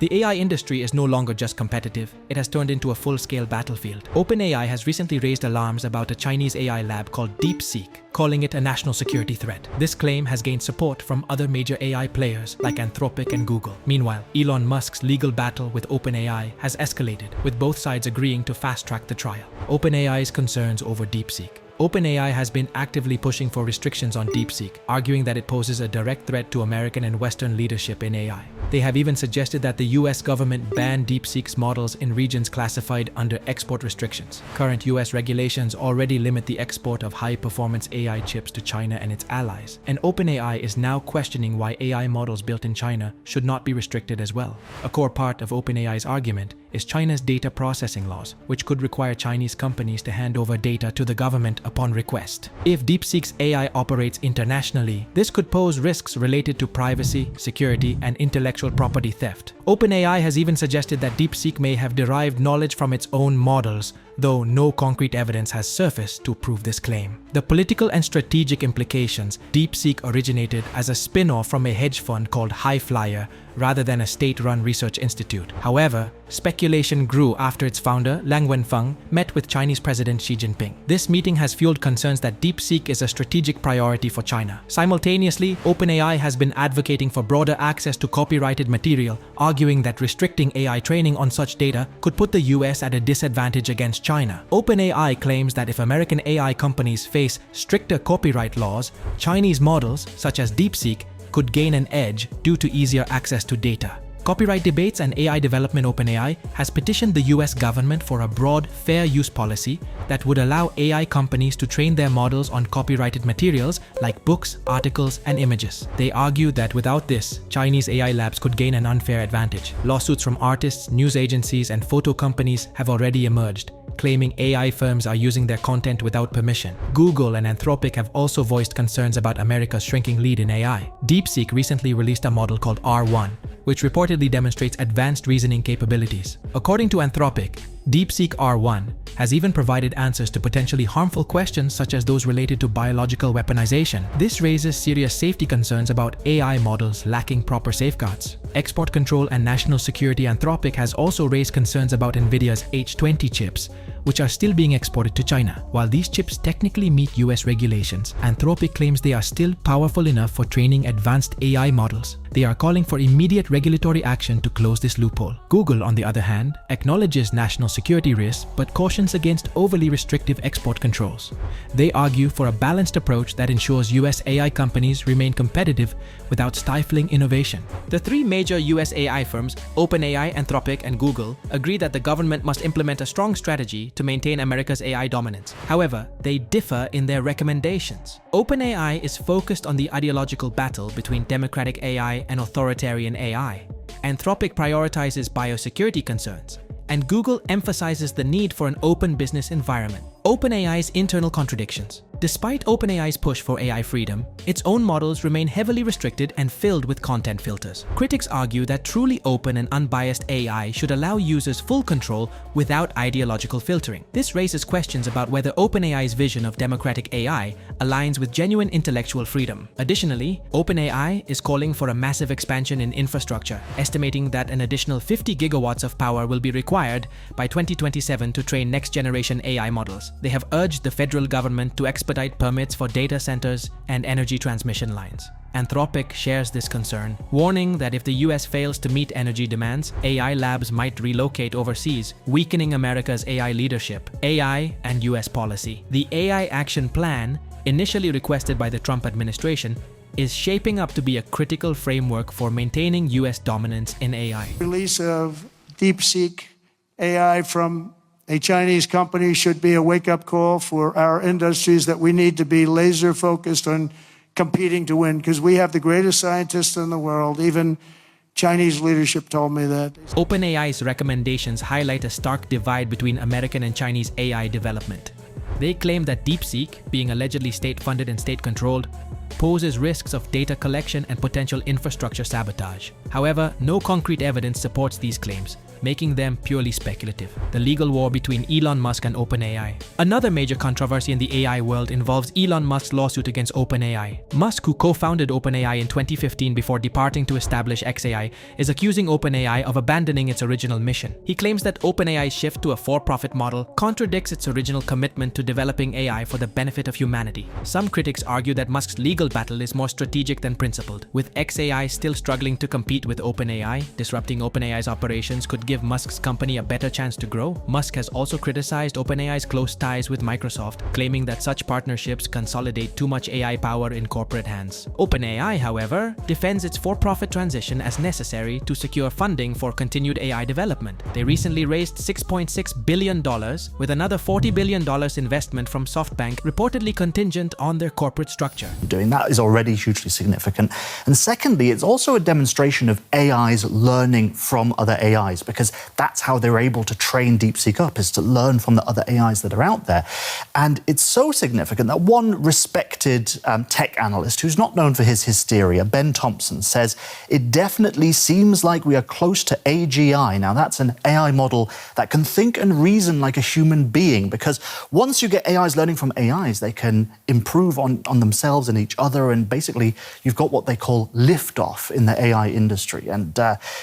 The AI industry is no longer just competitive, it has turned into a full-scale battlefield. OpenAI has recently raised alarms about a Chinese AI lab called DeepSeek, calling it a national security threat. This claim has gained support from other major AI players like Anthropic and Google. Meanwhile, Elon Musk's legal battle with OpenAI has escalated, with both sides agreeing to fast-track the trial. OpenAI's concerns over DeepSeek. OpenAI has been actively pushing for restrictions on DeepSeek, arguing that it poses a direct threat to American and Western leadership in AI. They have even suggested that the US government ban DeepSeek's models in regions classified under export restrictions. Current US regulations already limit the export of high-performance AI chips to China and its allies, and OpenAI is now questioning why AI models built in China should not be restricted as well. A core part of OpenAI's argument is China's data processing laws, which could require Chinese companies to hand over data to the government upon request. If DeepSeek's AI operates internationally, this could pose risks related to privacy, security, and intellectual property theft. OpenAI has even suggested that DeepSeek may have derived knowledge from its own models, though no concrete evidence has surfaced to prove this claim. The political and strategic implications: DeepSeek originated as a spin-off from a hedge fund called Highflyer rather than a state-run research institute. However, speculation grew after its founder, Lang Wenfeng, met with Chinese President Xi Jinping. This meeting has fueled concerns that DeepSeek is a strategic priority for China. Simultaneously, OpenAI has been advocating for broader access to copyrighted material, arguing that restricting AI training on such data could put the US at a disadvantage against China. OpenAI claims that if American AI companies face stricter copyright laws, Chinese models, such as DeepSeek, could gain an edge due to easier access to data. Copyright Debates and AI Development OpenAI has petitioned the US government for a broad, fair use policy that would allow AI companies to train their models on copyrighted materials like books, articles, and images. They argue that without this, Chinese AI labs could gain an unfair advantage. Lawsuits from artists, news agencies, and photo companies have already emerged, claiming AI firms are using their content without permission. Google and Anthropic have also voiced concerns about America's shrinking lead in AI. DeepSeek recently released a model called R1, which reportedly demonstrates advanced reasoning capabilities. According to Anthropic, DeepSeek R1 has even provided answers to potentially harmful questions such as those related to biological weaponization. This raises serious safety concerns about AI models lacking proper safeguards. Export control and national security. Anthropic has also raised concerns about NVIDIA's H20 chips, which are still being exported to China. While these chips technically meet US regulations, Anthropic claims they are still powerful enough for training advanced AI models. They are calling for immediate regulatory action to close this loophole. Google, on the other hand, acknowledges national security risks but cautions against overly restrictive export controls. They argue for a balanced approach that ensures US AI companies remain competitive without stifling innovation. The three major US AI firms, OpenAI, Anthropic, and Google, agree that the government must implement a strong strategy to maintain America's AI dominance. However, they differ in their recommendations. OpenAI is focused on the ideological battle between democratic AI and authoritarian AI. Anthropic prioritizes biosecurity concerns, and Google emphasizes the need for an open business environment. OpenAI's internal contradictions. Despite OpenAI's push for AI freedom, its own models remain heavily restricted and filled with content filters. Critics argue that truly open and unbiased AI should allow users full control without ideological filtering. This raises questions about whether OpenAI's vision of democratic AI aligns with genuine intellectual freedom. Additionally, OpenAI is calling for a massive expansion in infrastructure, estimating that an additional 50 gigawatts of power will be required by 2027 to train next-generation AI models. They have urged the federal government to expedite permits for data centers and energy transmission lines. Anthropic shares this concern, warning that if the US fails to meet energy demands, AI labs might relocate overseas, weakening America's AI leadership, AI, and US policy. The AI Action Plan, initially requested by the Trump administration, is shaping up to be a critical framework for maintaining US dominance in AI. Release of DeepSeek AI from a Chinese company should be a wake-up call for our industries that we need to be laser-focused on competing to win, because we have the greatest scientists in the world. Even Chinese leadership told me that. OpenAI's recommendations highlight a stark divide between American and Chinese AI development. They claim that DeepSeek, being allegedly state-funded and state-controlled, poses risks of data collection and potential infrastructure sabotage. However, no concrete evidence supports these claims, making them purely speculative. The legal war between Elon Musk and OpenAI. Another major controversy in the AI world involves Elon Musk's lawsuit against OpenAI. Musk, who co-founded OpenAI in 2015 before departing to establish xAI, is accusing OpenAI of abandoning its original mission. He claims that OpenAI's shift to a for-profit model contradicts its original commitment to developing AI for the benefit of humanity. Some critics argue that Musk's legal battle is more strategic than principled. With xAI still struggling to compete with OpenAI, disrupting OpenAI's operations could give Musk's company a better chance to grow. Musk has also criticized OpenAI's close ties with Microsoft, claiming that such partnerships consolidate too much AI power in corporate hands. OpenAI, however, defends its for-profit transition as necessary to secure funding for continued AI development. They recently raised $6.6 billion, with another $40 billion investment from SoftBank reportedly contingent on their corporate structure. Doing that is already hugely significant. And secondly, it's also a demonstration of AIs learning from other AIs, because that's how they're able to train DeepSeek up, is to learn from the other AIs that are out there. And it's so significant that one respected tech analyst, who's not known for his hysteria, Ben Thompson, says it definitely seems like we are close to AGI. Now, that's an AI model that can think and reason like a human being, because once you get AIs learning from AIs, they can improve on themselves and each other, and basically you've got what they call liftoff in the AI industry. And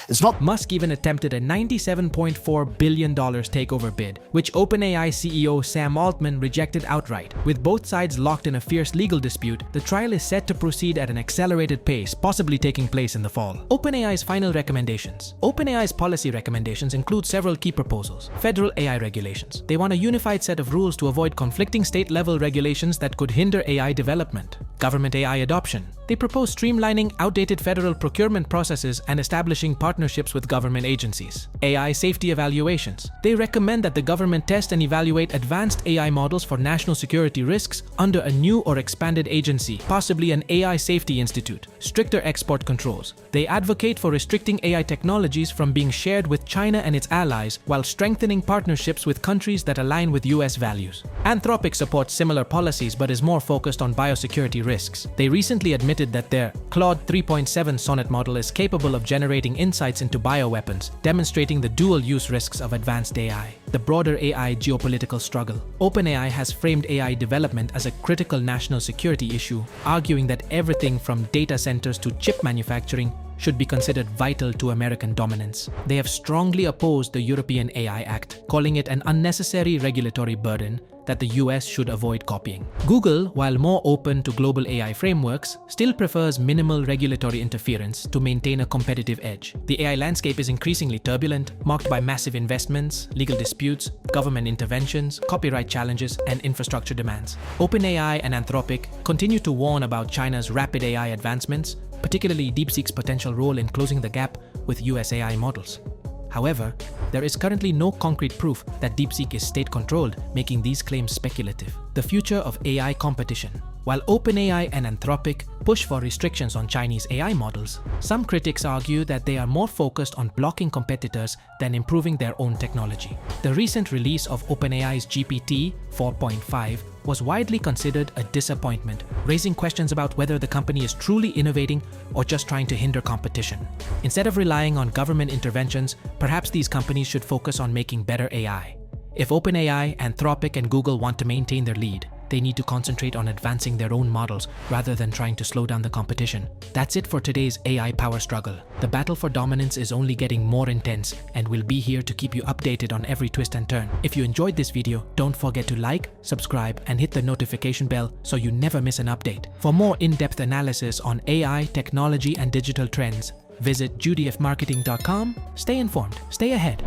it's not... Musk even attempted a $97.4 billion takeover bid, which OpenAI CEO Sam Altman rejected outright. With both sides locked in a fierce legal dispute, the trial is set to proceed at an accelerated pace, possibly taking place in the fall. OpenAI's final recommendations. OpenAI's policy recommendations include several key proposals. Federal AI regulations. They want a unified set of rules to avoid conflicting state-level regulations that could hinder AI development. Government AI adoption. They propose streamlining outdated federal procurement processes and establishing partnerships with government agencies. AI safety evaluations. They recommend that the government test and evaluate advanced AI models for national security risks under a new or expanded agency, possibly an AI safety institute. Stricter export controls. They advocate for restricting AI technologies from being shared with China and its allies, while strengthening partnerships with countries that align with US values. Anthropic supports similar policies but is more focused on biosecurity risks. They recently admitted that their Claude 3.7 Sonnet model is capable of generating insights into bioweapons, demonstrating the dual-use risks of advanced AI. The broader AI geopolitical struggle. OpenAI has framed AI development as a critical national security issue, arguing that everything from data centers to chip manufacturing should be considered vital to American dominance. They have strongly opposed the European AI Act, calling it an unnecessary regulatory burden that the US should avoid copying. Google, while more open to global AI frameworks, still prefers minimal regulatory interference to maintain a competitive edge. The AI landscape is increasingly turbulent, marked by massive investments, legal disputes, government interventions, copyright challenges, and infrastructure demands. OpenAI and Anthropic continue to warn about China's rapid AI advancements, particularly DeepSeek's potential role in closing the gap with US AI models. However, there is currently no concrete proof that DeepSeek is state-controlled, making these claims speculative. The future of AI competition. While OpenAI and Anthropic push for restrictions on Chinese AI models, some critics argue that they are more focused on blocking competitors than improving their own technology. The recent release of OpenAI's GPT 4.5 was widely considered a disappointment, raising questions about whether the company is truly innovating or just trying to hinder competition. Instead of relying on government interventions, perhaps these companies should focus on making better AI. If OpenAI, Anthropic, and Google want to maintain their lead, they need to concentrate on advancing their own models rather than trying to slow down the competition. That's it for today's AI power struggle. The battle for dominance is only getting more intense, and we'll be here to keep you updated on every twist and turn. If you enjoyed this video, don't forget to like, subscribe, and hit the notification bell so you never miss an update. For more in-depth analysis on AI, technology, and digital trends, visit judfmarketing.com. Stay informed, stay ahead.